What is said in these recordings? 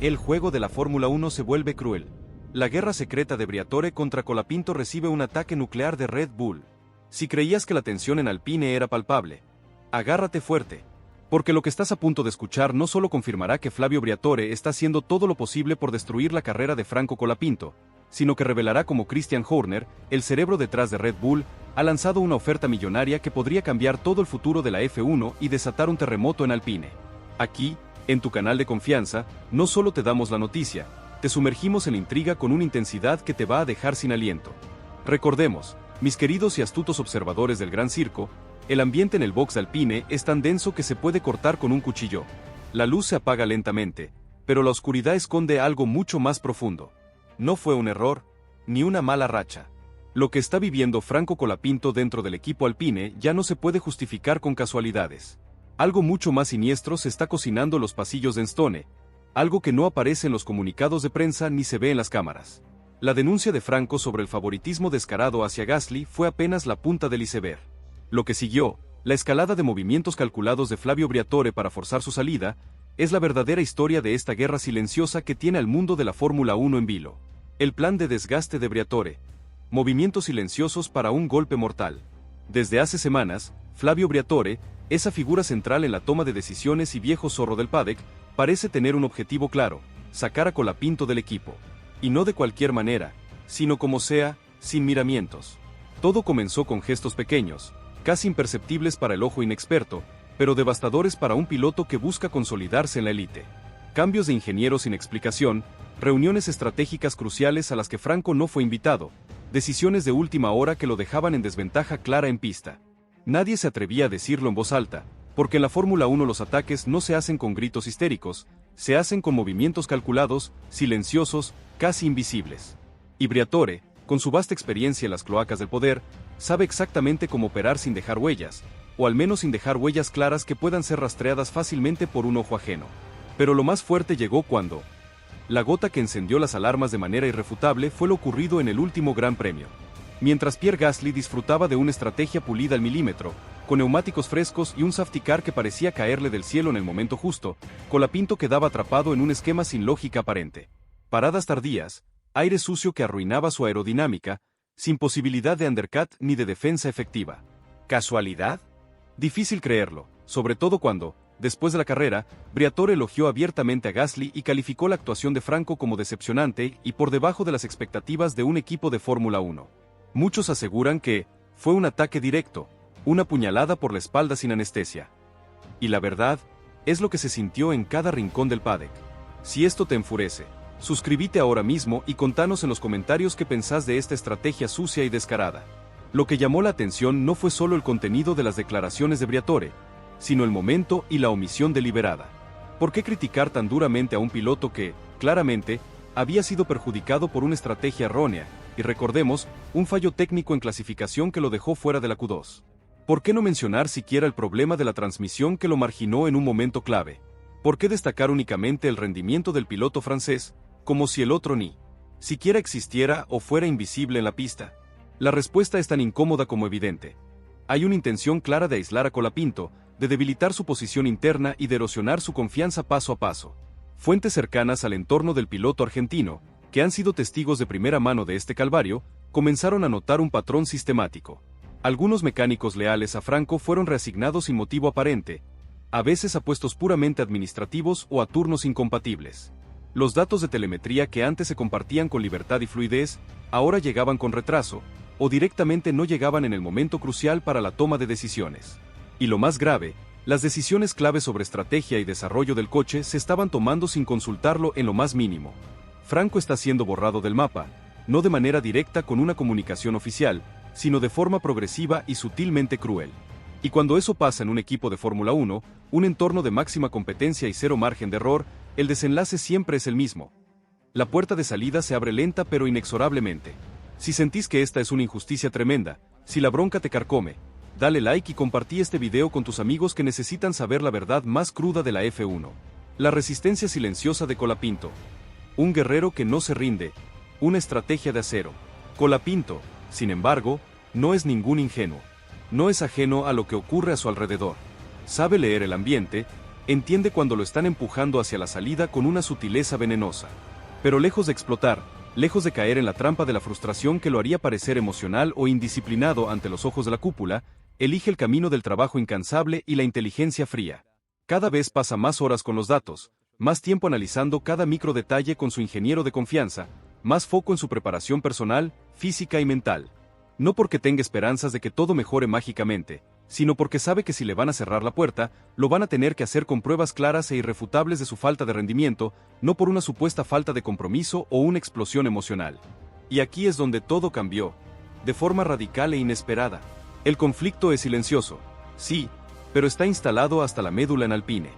El juego de la Fórmula 1 se vuelve cruel. La guerra secreta de Briatore contra Colapinto recibe un ataque nuclear de Red Bull. Si creías que la tensión en Alpine era palpable, agárrate fuerte. Porque lo que estás a punto de escuchar no solo confirmará que Flavio Briatore está haciendo todo lo posible por destruir la carrera de Franco Colapinto, sino que revelará cómo Christian Horner, el cerebro detrás de Red Bull, ha lanzado una oferta millonaria que podría cambiar todo el futuro de la F1 y desatar un terremoto en Alpine. Aquí, en tu canal de confianza, no solo te damos la noticia, te sumergimos en la intriga con una intensidad que te va a dejar sin aliento. Recordemos, mis queridos y astutos observadores del Gran Circo, el ambiente en el box de Alpine es tan denso que se puede cortar con un cuchillo. La luz se apaga lentamente, pero la oscuridad esconde algo mucho más profundo. No fue un error, ni una mala racha. Lo que está viviendo Franco Colapinto dentro del equipo Alpine ya no se puede justificar con casualidades. Algo mucho más siniestro se está cocinando en los pasillos de Enstone, algo que no aparece en los comunicados de prensa ni se ve en las cámaras. La denuncia de Franco sobre el favoritismo descarado hacia Gasly fue apenas la punta del iceberg. Lo que siguió, la escalada de movimientos calculados de Flavio Briatore para forzar su salida, es la verdadera historia de esta guerra silenciosa que tiene al mundo de la Fórmula 1 en vilo. El plan de desgaste de Briatore. Movimientos silenciosos para un golpe mortal. Desde hace semanas, Flavio Briatore, esa figura central en la toma de decisiones y viejo zorro del paddock, parece tener un objetivo claro: sacar a Colapinto del equipo. Y no de cualquier manera, sino como sea, sin miramientos. Todo comenzó con gestos pequeños, casi imperceptibles para el ojo inexperto, pero devastadores para un piloto que busca consolidarse en la élite. Cambios de ingenieros sin explicación, reuniones estratégicas cruciales a las que Franco no fue invitado, decisiones de última hora que lo dejaban en desventaja clara en pista. Nadie se atrevía a decirlo en voz alta, porque en la Fórmula 1 los ataques no se hacen con gritos histéricos, se hacen con movimientos calculados, silenciosos, casi invisibles. Y Briatore, con su vasta experiencia en las cloacas del poder, sabe exactamente cómo operar sin dejar huellas, o al menos sin dejar huellas claras que puedan ser rastreadas fácilmente por un ojo ajeno. Pero lo más fuerte llegó cuando la gota que encendió las alarmas de manera irrefutable fue lo ocurrido en el último Gran Premio. Mientras Pierre Gasly disfrutaba de una estrategia pulida al milímetro, con neumáticos frescos y un safety car que parecía caerle del cielo en el momento justo, Colapinto quedaba atrapado en un esquema sin lógica aparente. Paradas tardías, aire sucio que arruinaba su aerodinámica, sin posibilidad de undercut ni de defensa efectiva. ¿Casualidad? Difícil creerlo, sobre todo cuando, después de la carrera, Briatore elogió abiertamente a Gasly y calificó la actuación de Franco como decepcionante y por debajo de las expectativas de un equipo de Fórmula 1. Muchos aseguran que fue un ataque directo, una puñalada por la espalda sin anestesia. Y la verdad, es lo que se sintió en cada rincón del paddock. Si esto te enfurece, suscríbete ahora mismo y contanos en los comentarios qué pensás de esta estrategia sucia y descarada. Lo que llamó la atención no fue solo el contenido de las declaraciones de Briatore, sino el momento y la omisión deliberada. ¿Por qué criticar tan duramente a un piloto que, claramente, había sido perjudicado por una estrategia errónea, y recordemos, un fallo técnico en clasificación que lo dejó fuera de la Q2? ¿Por qué no mencionar siquiera el problema de la transmisión que lo marginó en un momento clave? ¿Por qué destacar únicamente el rendimiento del piloto francés, como si el otro ni siquiera existiera o fuera invisible en la pista? La respuesta es tan incómoda como evidente. Hay una intención clara de aislar a Colapinto, de debilitar su posición interna y de erosionar su confianza paso a paso. Fuentes cercanas al entorno del piloto argentino, que han sido testigos de primera mano de este calvario, comenzaron a notar un patrón sistemático. Algunos mecánicos leales a Franco fueron reasignados sin motivo aparente, a veces a puestos puramente administrativos o a turnos incompatibles. Los datos de telemetría que antes se compartían con libertad y fluidez, ahora llegaban con retraso, o directamente no llegaban en el momento crucial para la toma de decisiones. Y lo más grave, las decisiones clave sobre estrategia y desarrollo del coche se estaban tomando sin consultarlo en lo más mínimo. Franco está siendo borrado del mapa, no de manera directa con una comunicación oficial, sino de forma progresiva y sutilmente cruel. Y cuando eso pasa en un equipo de Fórmula 1, un entorno de máxima competencia y cero margen de error, el desenlace siempre es el mismo. La puerta de salida se abre lenta pero inexorablemente. Si sentís que esta es una injusticia tremenda, si la bronca te carcome, dale like y compartí este video con tus amigos que necesitan saber la verdad más cruda de la F1. La resistencia silenciosa de Colapinto. Un guerrero que no se rinde, una estrategia de acero. Colapinto, sin embargo, no es ningún ingenuo. No es ajeno a lo que ocurre a su alrededor. Sabe leer el ambiente, Entiende cuando lo están empujando hacia la salida con una sutileza venenosa. Pero lejos de explotar, lejos de caer en la trampa de la frustración que lo haría parecer emocional o indisciplinado ante los ojos de la cúpula, elige el camino del trabajo incansable y la inteligencia fría. Cada vez pasa más horas con los datos, más tiempo analizando cada micro detalle con su ingeniero de confianza, más foco en su preparación personal, física y mental. No porque tenga esperanzas de que todo mejore mágicamente, sino porque sabe que si le van a cerrar la puerta, lo van a tener que hacer con pruebas claras e irrefutables de su falta de rendimiento, no por una supuesta falta de compromiso o una explosión emocional. Y aquí es donde todo cambió, de forma radical e inesperada. El conflicto es silencioso, sí, pero está instalado hasta la médula en Alpine.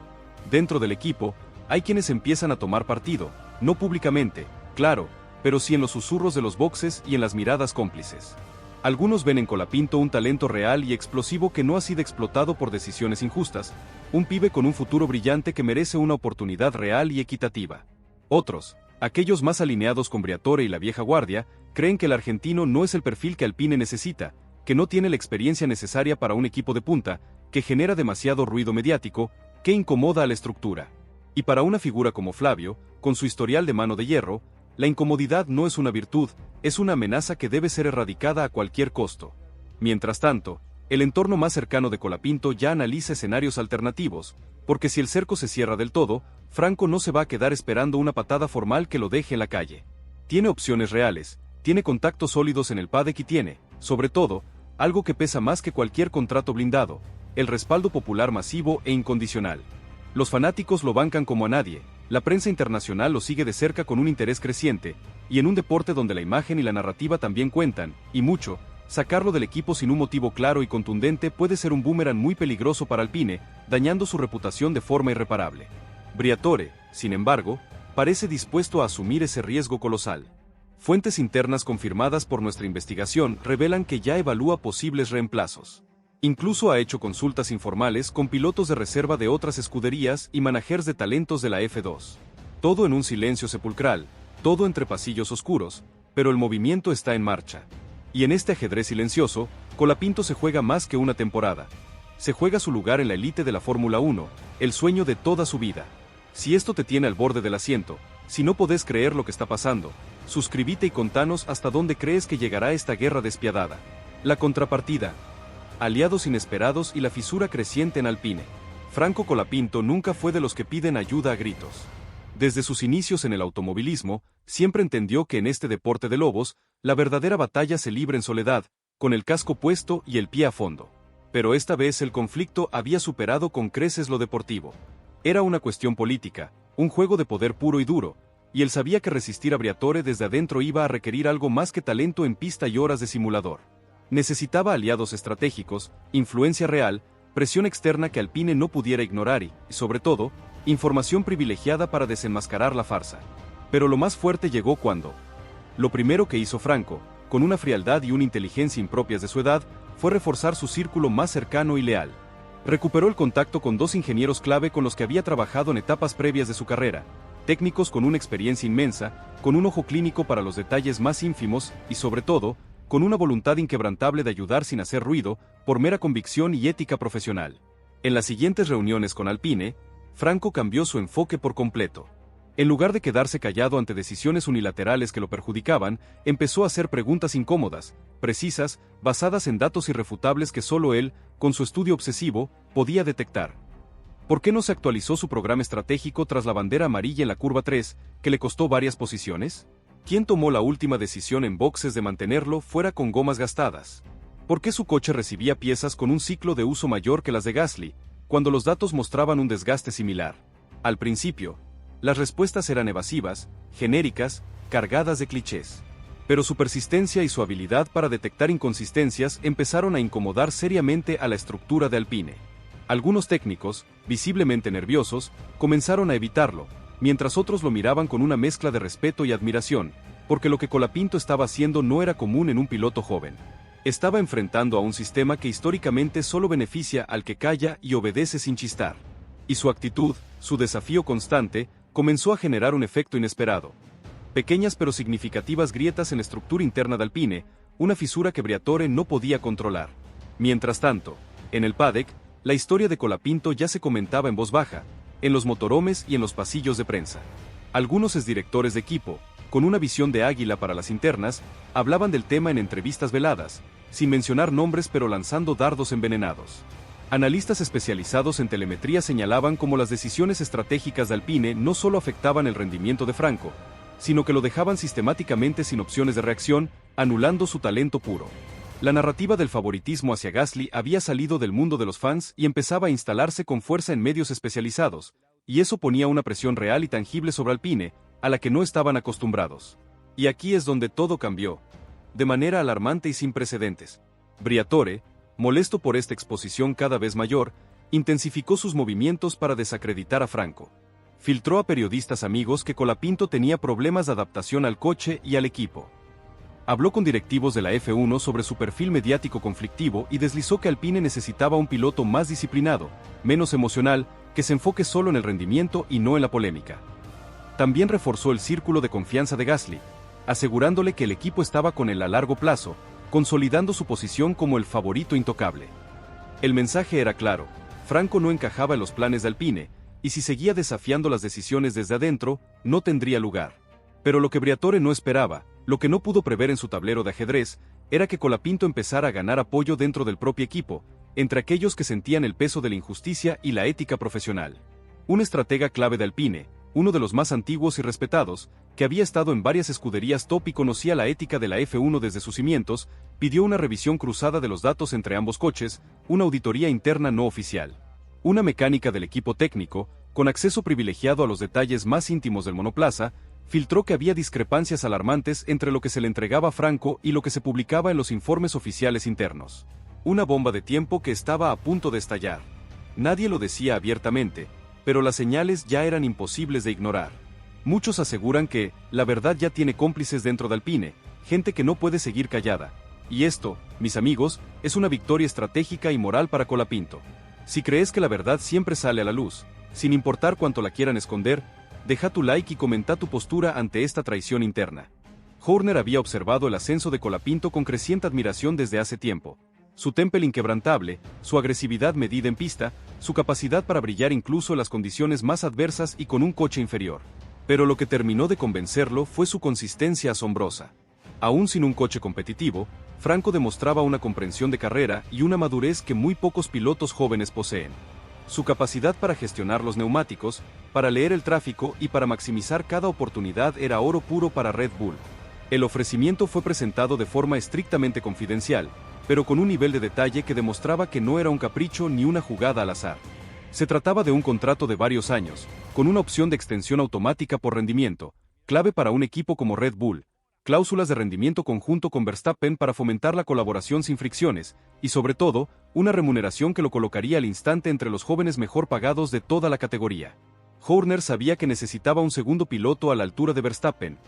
Dentro del equipo, hay quienes empiezan a tomar partido, no públicamente, claro, pero sí en los susurros de los boxes y en las miradas cómplices. Algunos ven en Colapinto un talento real y explosivo que no ha sido explotado por decisiones injustas, un pibe con un futuro brillante que merece una oportunidad real y equitativa. Otros, aquellos más alineados con Briatore y la vieja guardia, creen que el argentino no es el perfil que Alpine necesita, que no tiene la experiencia necesaria para un equipo de punta, que genera demasiado ruido mediático, que incomoda a la estructura. Y para una figura como Flavio, con su historial de mano de hierro, la incomodidad no es una virtud, es una amenaza que debe ser erradicada a cualquier costo. Mientras tanto, el entorno más cercano de Colapinto ya analiza escenarios alternativos, porque si el cerco se cierra del todo, Franco no se va a quedar esperando una patada formal que lo deje en la calle. Tiene opciones reales, tiene contactos sólidos en el paddock y tiene, sobre todo, algo que pesa más que cualquier contrato blindado, el respaldo popular masivo e incondicional. Los fanáticos lo bancan como a nadie, la prensa internacional lo sigue de cerca con un interés creciente, y en un deporte donde la imagen y la narrativa también cuentan, y mucho, sacarlo del equipo sin un motivo claro y contundente puede ser un boomerang muy peligroso para Alpine, dañando su reputación de forma irreparable. Briatore, sin embargo, parece dispuesto a asumir ese riesgo colosal. Fuentes internas confirmadas por nuestra investigación revelan que ya evalúa posibles reemplazos. Incluso ha hecho consultas informales con pilotos de reserva de otras escuderías y managers de talentos de la F2. Todo en un silencio sepulcral, todo entre pasillos oscuros, pero el movimiento está en marcha. Y en este ajedrez silencioso, Colapinto se juega más que una temporada. Se juega su lugar en la élite de la Fórmula 1, el sueño de toda su vida. Si esto te tiene al borde del asiento, si no podés creer lo que está pasando, suscríbete y contanos hasta dónde crees que llegará esta guerra despiadada. La contrapartida. Aliados inesperados y la fisura creciente en Alpine. Franco Colapinto nunca fue de los que piden ayuda a gritos. Desde sus inicios en el automovilismo, siempre entendió que en este deporte de lobos, la verdadera batalla se libra en soledad, con el casco puesto y el pie a fondo. Pero esta vez el conflicto había superado con creces lo deportivo. Era una cuestión política, un juego de poder puro y duro, y él sabía que resistir a Briatore desde adentro iba a requerir algo más que talento en pista y horas de simulador. Necesitaba aliados estratégicos, influencia real, presión externa que Alpine no pudiera ignorar y, sobre todo, información privilegiada para desenmascarar la farsa. Pero lo más fuerte llegó cuando. Lo primero que hizo Franco, con una frialdad y una inteligencia impropias de su edad, fue reforzar su círculo más cercano y leal. Recuperó el contacto con dos ingenieros clave con los que había trabajado en etapas previas de su carrera, técnicos con una experiencia inmensa, con un ojo clínico para los detalles más ínfimos y, sobre todo, con una voluntad inquebrantable de ayudar sin hacer ruido, por mera convicción y ética profesional. En las siguientes reuniones con Alpine, Franco cambió su enfoque por completo. En lugar de quedarse callado ante decisiones unilaterales que lo perjudicaban, empezó a hacer preguntas incómodas, precisas, basadas en datos irrefutables que solo él, con su estudio obsesivo, podía detectar. ¿Por qué no se actualizó su programa estratégico tras la bandera amarilla en la curva 3, que le costó varias posiciones? ¿Quién tomó la última decisión en boxes de mantenerlo fuera con gomas gastadas? ¿Por qué su coche recibía piezas con un ciclo de uso mayor que las de Gasly, cuando los datos mostraban un desgaste similar? Al principio, las respuestas eran evasivas, genéricas, cargadas de clichés. Pero su persistencia y su habilidad para detectar inconsistencias empezaron a incomodar seriamente a la estructura de Alpine. Algunos técnicos, visiblemente nerviosos, comenzaron a evitarlo, mientras otros lo miraban con una mezcla de respeto y admiración, porque lo que Colapinto estaba haciendo no era común en un piloto joven. Estaba enfrentando a un sistema que históricamente solo beneficia al que calla y obedece sin chistar. Y su actitud, su desafío constante, comenzó a generar un efecto inesperado. Pequeñas pero significativas grietas en la estructura interna de Alpine, una fisura que Briatore no podía controlar. Mientras tanto, en el paddock, la historia de Colapinto ya se comentaba en voz baja, en los motorhomes y en los pasillos de prensa. Algunos exdirectores de equipo, con una visión de águila para las internas, hablaban del tema en entrevistas veladas, sin mencionar nombres pero lanzando dardos envenenados. Analistas especializados en telemetría señalaban cómo las decisiones estratégicas de Alpine no solo afectaban el rendimiento de Franco, sino que lo dejaban sistemáticamente sin opciones de reacción, anulando su talento puro. La narrativa del favoritismo hacia Gasly había salido del mundo de los fans y empezaba a instalarse con fuerza en medios especializados, y eso ponía una presión real y tangible sobre Alpine, a la que no estaban acostumbrados. Y aquí es donde todo cambió, de manera alarmante y sin precedentes. Briatore, molesto por esta exposición cada vez mayor, intensificó sus movimientos para desacreditar a Franco. Filtró a periodistas amigos que Colapinto tenía problemas de adaptación al coche y al equipo. Habló con directivos de la F1 sobre su perfil mediático conflictivo y deslizó que Alpine necesitaba un piloto más disciplinado, menos emocional, que se enfoque solo en el rendimiento y no en la polémica. También reforzó el círculo de confianza de Gasly, asegurándole que el equipo estaba con él a largo plazo, consolidando su posición como el favorito intocable. El mensaje era claro: Franco no encajaba en los planes de Alpine, y si seguía desafiando las decisiones desde adentro, no tendría lugar. Pero lo que Briatore no esperaba, lo que no pudo prever en su tablero de ajedrez, era que Colapinto empezara a ganar apoyo dentro del propio equipo, entre aquellos que sentían el peso de la injusticia y la ética profesional. Un estratega clave de Alpine, uno de los más antiguos y respetados, que había estado en varias escuderías top y conocía la ética de la F1 desde sus cimientos, pidió una revisión cruzada de los datos entre ambos coches, una auditoría interna no oficial. Una mecánica del equipo técnico, con acceso privilegiado a los detalles más íntimos del monoplaza, filtró que había discrepancias alarmantes entre lo que se le entregaba a Franco y lo que se publicaba en los informes oficiales internos. Una bomba de tiempo que estaba a punto de estallar. Nadie lo decía abiertamente, pero las señales ya eran imposibles de ignorar. Muchos aseguran que la verdad ya tiene cómplices dentro de Alpine, gente que no puede seguir callada. Y esto, mis amigos, es una victoria estratégica y moral para Colapinto. Si crees que la verdad siempre sale a la luz, sin importar cuánto la quieran esconder, deja tu like y comenta tu postura ante esta traición interna. Horner había observado el ascenso de Colapinto con creciente admiración desde hace tiempo. Su temple inquebrantable, su agresividad medida en pista, su capacidad para brillar incluso en las condiciones más adversas y con un coche inferior. Pero lo que terminó de convencerlo fue su consistencia asombrosa. Aún sin un coche competitivo, Franco demostraba una comprensión de carrera y una madurez que muy pocos pilotos jóvenes poseen. Su capacidad para gestionar los neumáticos, para leer el tráfico y para maximizar cada oportunidad era oro puro para Red Bull. El ofrecimiento fue presentado de forma estrictamente confidencial, pero con un nivel de detalle que demostraba que no era un capricho ni una jugada al azar. Se trataba de un contrato de varios años, con una opción de extensión automática por rendimiento, clave para un equipo como Red Bull, cláusulas de rendimiento conjunto con Verstappen para fomentar la colaboración sin fricciones, y sobre todo, una remuneración que lo colocaría al instante entre los jóvenes mejor pagados de toda la categoría. Horner sabía que necesitaba un segundo piloto a la altura de Verstappen,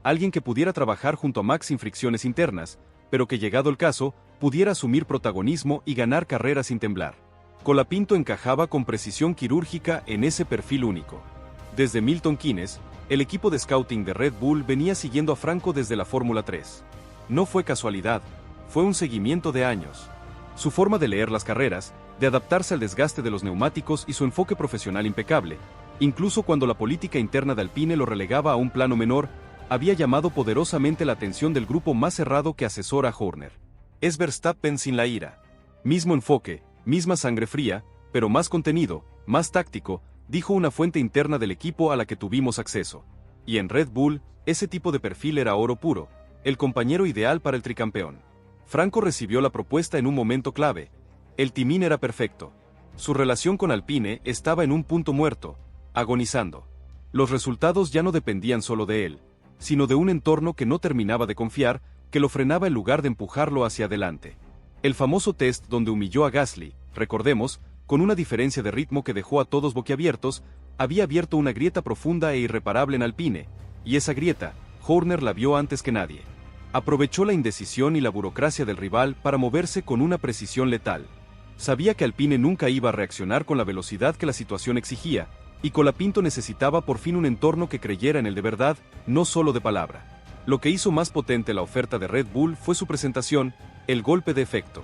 alguien que pudiera trabajar junto a Max sin fricciones internas, pero que llegado el caso, pudiera asumir protagonismo y ganar carreras sin temblar. Colapinto encajaba con precisión quirúrgica en ese perfil único. Desde Milton Keynes, el equipo de scouting de Red Bull venía siguiendo a Franco desde la Fórmula 3. No fue casualidad, fue un seguimiento de años. Su forma de leer las carreras, de adaptarse al desgaste de los neumáticos y su enfoque profesional impecable, incluso cuando la política interna de Alpine lo relegaba a un plano menor, había llamado poderosamente la atención del grupo más cerrado que asesora a Horner. Es Verstappen sin la ira. Mismo enfoque, misma sangre fría, pero más contenido, más táctico, dijo una fuente interna del equipo a la que tuvimos acceso. Y en Red Bull, ese tipo de perfil era oro puro, el compañero ideal para el tricampeón. Franco recibió la propuesta en un momento clave. El timing era perfecto. Su relación con Alpine estaba en un punto muerto, agonizando. Los resultados ya no dependían solo de él, sino de un entorno que no terminaba de confiar, que lo frenaba en lugar de empujarlo hacia adelante. El famoso test donde humilló a Gasly, recordemos, con una diferencia de ritmo que dejó a todos boquiabiertos, había abierto una grieta profunda e irreparable en Alpine, y esa grieta, Horner la vio antes que nadie. Aprovechó la indecisión y la burocracia del rival para moverse con una precisión letal. Sabía que Alpine nunca iba a reaccionar con la velocidad que la situación exigía, y Colapinto necesitaba por fin un entorno que creyera en él de verdad, no solo de palabra. Lo que hizo más potente la oferta de Red Bull fue su presentación, el golpe de efecto.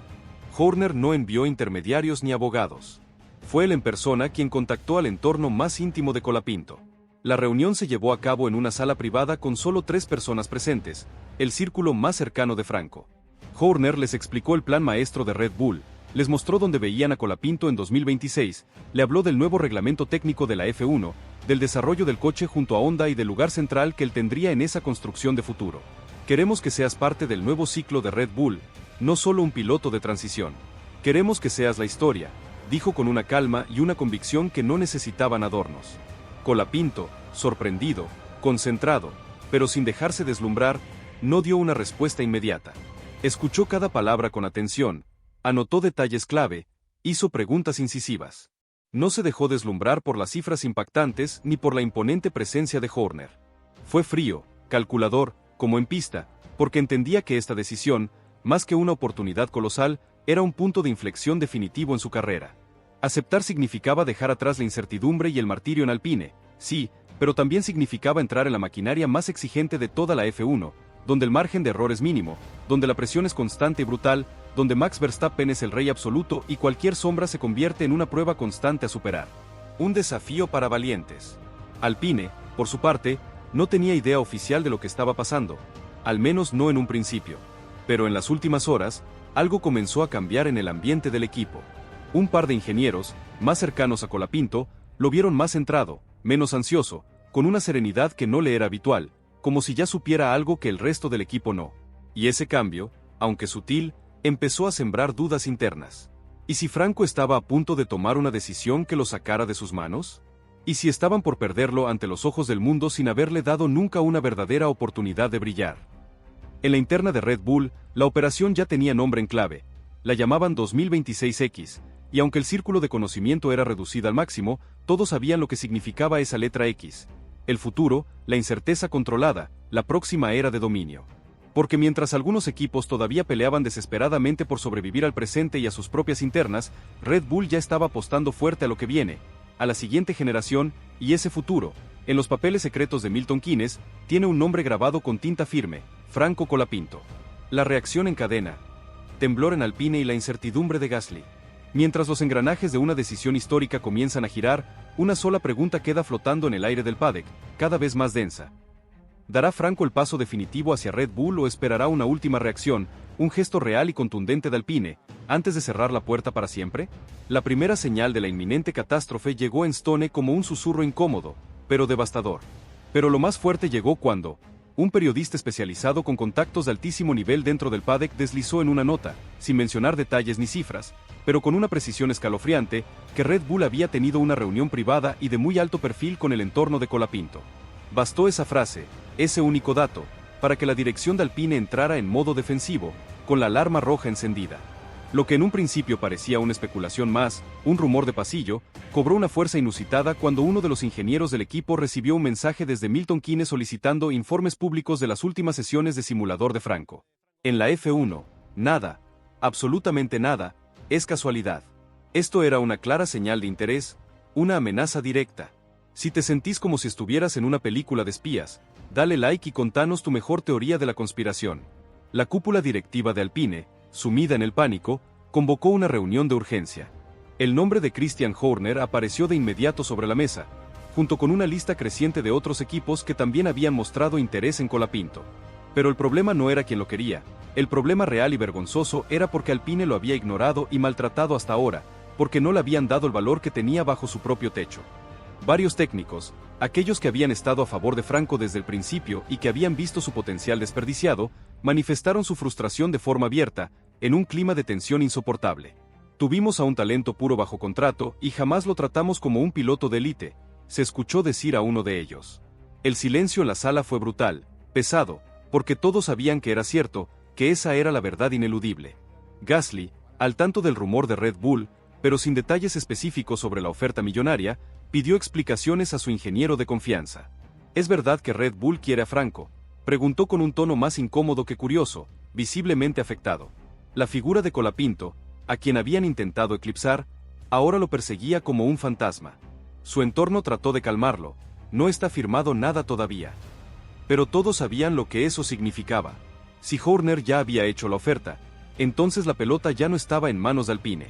Horner no envió intermediarios ni abogados. Fue él en persona quien contactó al entorno más íntimo de Colapinto. La reunión se llevó a cabo en una sala privada con solo 3 personas presentes, el círculo más cercano de Franco. Horner les explicó el plan maestro de Red Bull, les mostró dónde veían a Colapinto en 2026, le habló del nuevo reglamento técnico de la F1, del desarrollo del coche junto a Honda y del lugar central que él tendría en esa construcción de futuro. Queremos que seas parte del nuevo ciclo de Red Bull, no solo un piloto de transición. Queremos que seas la historia, dijo con una calma y una convicción que no necesitaban adornos. Colapinto, sorprendido, concentrado, pero sin dejarse deslumbrar, no dio una respuesta inmediata. Escuchó cada palabra con atención, anotó detalles clave, hizo preguntas incisivas. No se dejó deslumbrar por las cifras impactantes ni por la imponente presencia de Horner. Fue frío, calculador, como en pista, porque entendía que esta decisión, más que una oportunidad colosal, era un punto de inflexión definitivo en su carrera. Aceptar significaba dejar atrás la incertidumbre y el martirio en Alpine, sí, pero también significaba entrar en la maquinaria más exigente de toda la F1, donde el margen de error es mínimo, donde la presión es constante y brutal, donde Max Verstappen es el rey absoluto y cualquier sombra se convierte en una prueba constante a superar. Un desafío para valientes. Alpine, por su parte, no tenía idea oficial de lo que estaba pasando, al menos no en un principio. Pero en las últimas horas, algo comenzó a cambiar en el ambiente del equipo. Un par de ingenieros, más cercanos a Colapinto, lo vieron más centrado, menos ansioso, con una serenidad que no le era habitual, como si ya supiera algo que el resto del equipo no. Y ese cambio, aunque sutil, empezó a sembrar dudas internas. ¿Y si Franco estaba a punto de tomar una decisión que lo sacara de sus manos? ¿Y si estaban por perderlo ante los ojos del mundo sin haberle dado nunca una verdadera oportunidad de brillar? En la interna de Red Bull, la operación ya tenía nombre en clave. La llamaban 2026X, y aunque el círculo de conocimiento era reducido al máximo, todos sabían lo que significaba esa letra X. El futuro, la incerteza controlada, la próxima era de dominio. Porque mientras algunos equipos todavía peleaban desesperadamente por sobrevivir al presente y a sus propias internas, Red Bull ya estaba apostando fuerte a lo que viene, a la siguiente generación, y ese futuro, en los papeles secretos de Milton Keynes, tiene un nombre grabado con tinta firme: Franco Colapinto. La reacción en cadena. Temblor en Alpine y la incertidumbre de Gasly. Mientras los engranajes de una decisión histórica comienzan a girar, una sola pregunta queda flotando en el aire del paddock, cada vez más densa. ¿Dará Franco el paso definitivo hacia Red Bull o esperará una última reacción, un gesto real y contundente de Alpine, antes de cerrar la puerta para siempre? La primera señal de la inminente catástrofe llegó en Stone como un susurro incómodo, pero devastador. Pero lo más fuerte llegó cuando un periodista especializado con contactos de altísimo nivel dentro del paddock deslizó en una nota, sin mencionar detalles ni cifras, pero con una precisión escalofriante, que Red Bull había tenido una reunión privada y de muy alto perfil con el entorno de Colapinto. Bastó esa frase, ese único dato, para que la dirección de Alpine entrara en modo defensivo, con la alarma roja encendida. Lo que en un principio parecía una especulación más, un rumor de pasillo, cobró una fuerza inusitada cuando uno de los ingenieros del equipo recibió un mensaje desde Milton Keynes solicitando informes públicos de las últimas sesiones de simulador de Franco. En la F1, nada, absolutamente nada, es casualidad. Esto era una clara señal de interés, una amenaza directa. Si te sentís como si estuvieras en una película de espías, dale like y contanos tu mejor teoría de la conspiración. La cúpula directiva de Alpine, sumida en el pánico, convocó una reunión de urgencia. El nombre de Christian Horner apareció de inmediato sobre la mesa, junto con una lista creciente de otros equipos que también habían mostrado interés en Colapinto. Pero el problema no era quien lo quería, el problema real y vergonzoso era porque Alpine lo había ignorado y maltratado hasta ahora, porque no le habían dado el valor que tenía bajo su propio techo. Varios técnicos, aquellos que habían estado a favor de Franco desde el principio y que habían visto su potencial desperdiciado, manifestaron su frustración de forma abierta, en un clima de tensión insoportable. Tuvimos a un talento puro bajo contrato y jamás lo tratamos como un piloto de élite, se escuchó decir a uno de ellos. El silencio en la sala fue brutal, pesado, porque todos sabían que era cierto, que esa era la verdad ineludible. Gasly, al tanto del rumor de Red Bull, pero sin detalles específicos sobre la oferta millonaria, pidió explicaciones a su ingeniero de confianza. ¿Es verdad que Red Bull quiere a Franco?, preguntó con un tono más incómodo que curioso, visiblemente afectado. La figura de Colapinto, a quien habían intentado eclipsar, ahora lo perseguía como un fantasma. Su entorno trató de calmarlo, no está firmado nada todavía. Pero todos sabían lo que eso significaba. Si Horner ya había hecho la oferta, entonces la pelota ya no estaba en manos de Alpine.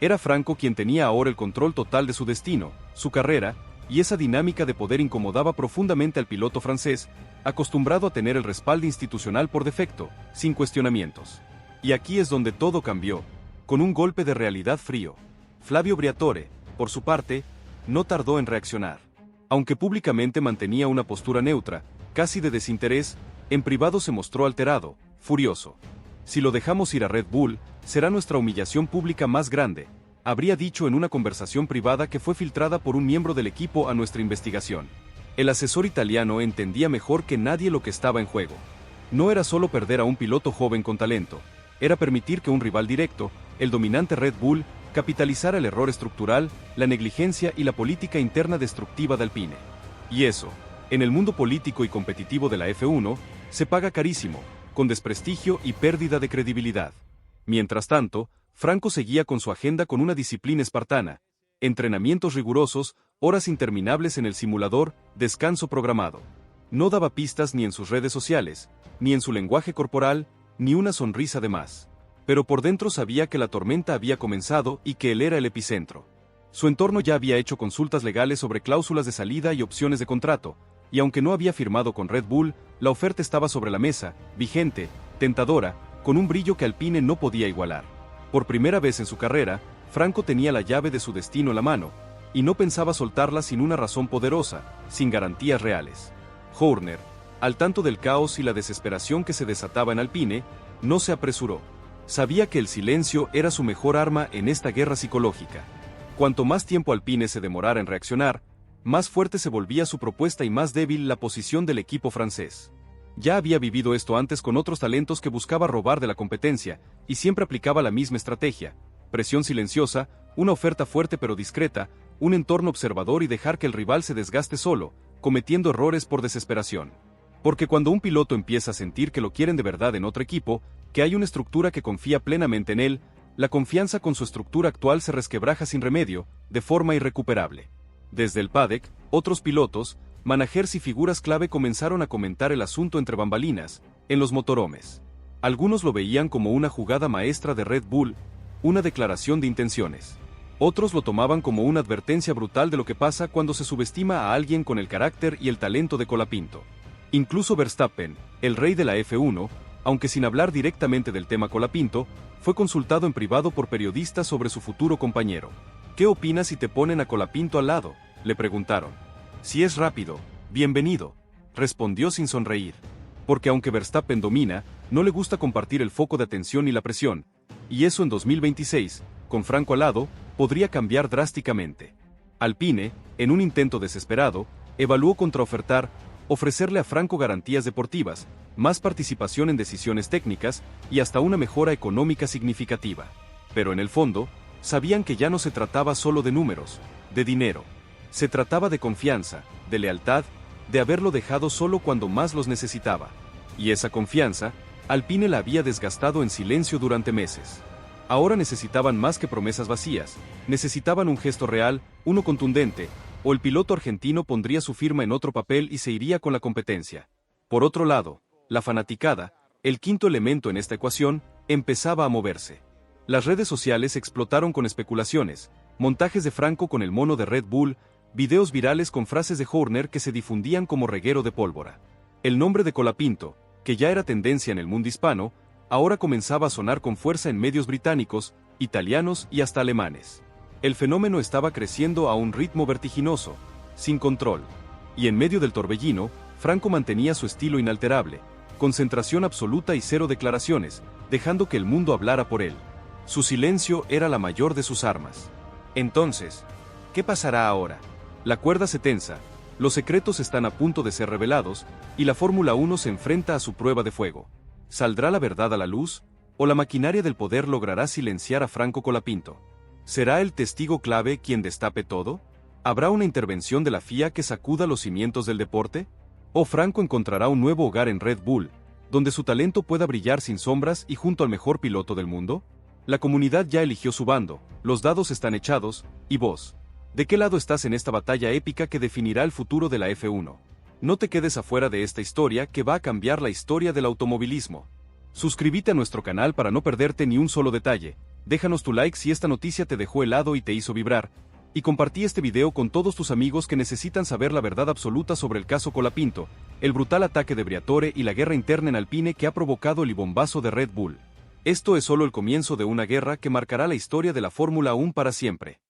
Era Franco quien tenía ahora el control total de su destino, su carrera, y esa dinámica de poder incomodaba profundamente al piloto francés, acostumbrado a tener el respaldo institucional por defecto, sin cuestionamientos. Y aquí es donde todo cambió, con un golpe de realidad frío. Flavio Briatore, por su parte, no tardó en reaccionar. Aunque públicamente mantenía una postura neutra, casi de desinterés, en privado se mostró alterado, furioso. Si lo dejamos ir a Red Bull, será nuestra humillación pública más grande, habría dicho en una conversación privada que fue filtrada por un miembro del equipo a nuestra investigación. El asesor italiano entendía mejor que nadie lo que estaba en juego. No era solo perder a un piloto joven con talento, era permitir que un rival directo, el dominante Red Bull, capitalizara el error estructural, la negligencia y la política interna destructiva de Alpine. Y eso, en el mundo político y competitivo de la F1, se paga carísimo, con desprestigio y pérdida de credibilidad. Mientras tanto, Franco seguía con su agenda con una disciplina espartana, entrenamientos rigurosos, horas interminables en el simulador, descanso programado. No daba pistas ni en sus redes sociales, ni en su lenguaje corporal, ni una sonrisa de más. Pero por dentro sabía que la tormenta había comenzado y que él era el epicentro. Su entorno ya había hecho consultas legales sobre cláusulas de salida y opciones de contrato, y aunque no había firmado con Red Bull, la oferta estaba sobre la mesa, vigente, tentadora, con un brillo que Alpine no podía igualar. Por primera vez en su carrera, Franco tenía la llave de su destino en la mano, y no pensaba soltarla sin una razón poderosa, sin garantías reales. Horner, al tanto del caos y la desesperación que se desataba en Alpine, no se apresuró. Sabía que el silencio era su mejor arma en esta guerra psicológica. Cuanto más tiempo Alpine se demorara en reaccionar, más fuerte se volvía su propuesta y más débil la posición del equipo francés. Ya había vivido esto antes con otros talentos que buscaba robar de la competencia, y siempre aplicaba la misma estrategia: presión silenciosa, una oferta fuerte pero discreta, un entorno observador y dejar que el rival se desgaste solo, cometiendo errores por desesperación. Porque cuando un piloto empieza a sentir que lo quieren de verdad en otro equipo, que hay una estructura que confía plenamente en él, la confianza con su estructura actual se resquebraja sin remedio, de forma irrecuperable. Desde el paddock, otros pilotos, managers y figuras clave comenzaron a comentar el asunto entre bambalinas, en los motorhomes. Algunos lo veían como una jugada maestra de Red Bull, una declaración de intenciones. Otros lo tomaban como una advertencia brutal de lo que pasa cuando se subestima a alguien con el carácter y el talento de Colapinto. Incluso Verstappen, el rey de la F1, aunque sin hablar directamente del tema Colapinto, fue consultado en privado por periodistas sobre su futuro compañero. ¿Qué opinas si te ponen a Colapinto al lado?, le preguntaron. Si es rápido, bienvenido, respondió sin sonreír. Porque aunque Verstappen domina, no le gusta compartir el foco de atención y la presión, y eso en 2026, con Franco al lado, podría cambiar drásticamente. Alpine, en un intento desesperado, evaluó ofrecerle a Franco garantías deportivas, más participación en decisiones técnicas y hasta una mejora económica significativa. Pero en el fondo, sabían que ya no se trataba solo de números, de dinero. Se trataba de confianza, de lealtad, de haberlo dejado solo cuando más los necesitaba. Y esa confianza, Alpine la había desgastado en silencio durante meses. Ahora necesitaban más que promesas vacías, necesitaban un gesto real, uno contundente, o el piloto argentino pondría su firma en otro papel y se iría con la competencia. Por otro lado, la fanaticada, el quinto elemento en esta ecuación, empezaba a moverse. Las redes sociales explotaron con especulaciones, montajes de Franco con el mono de Red Bull, videos virales con frases de Horner que se difundían como reguero de pólvora. El nombre de Colapinto, que ya era tendencia en el mundo hispano, ahora comenzaba a sonar con fuerza en medios británicos, italianos y hasta alemanes. El fenómeno estaba creciendo a un ritmo vertiginoso, sin control. Y en medio del torbellino, Franco mantenía su estilo inalterable, concentración absoluta y cero declaraciones, dejando que el mundo hablara por él. Su silencio era la mayor de sus armas. Entonces, ¿qué pasará ahora? La cuerda se tensa, los secretos están a punto de ser revelados, y la Fórmula 1 se enfrenta a su prueba de fuego. ¿Saldrá la verdad a la luz, o la maquinaria del poder logrará silenciar a Franco Colapinto? ¿Será el testigo clave quien destape todo? ¿Habrá una intervención de la FIA que sacuda los cimientos del deporte? ¿O Franco encontrará un nuevo hogar en Red Bull, donde su talento pueda brillar sin sombras y junto al mejor piloto del mundo? La comunidad ya eligió su bando, los dados están echados, y vos, ¿de qué lado estás en esta batalla épica que definirá el futuro de la F1? No te quedes afuera de esta historia que va a cambiar la historia del automovilismo. Suscríbete a nuestro canal para no perderte ni un solo detalle, Déjanos tu like si esta noticia te dejó helado y te hizo vibrar, y compartí este video con todos tus amigos que necesitan saber la verdad absoluta sobre el caso Colapinto, el brutal ataque de Briatore y la guerra interna en Alpine que ha provocado el ibombazo de Red Bull. Esto es solo el comienzo de una guerra que marcará la historia de la Fórmula 1 para siempre.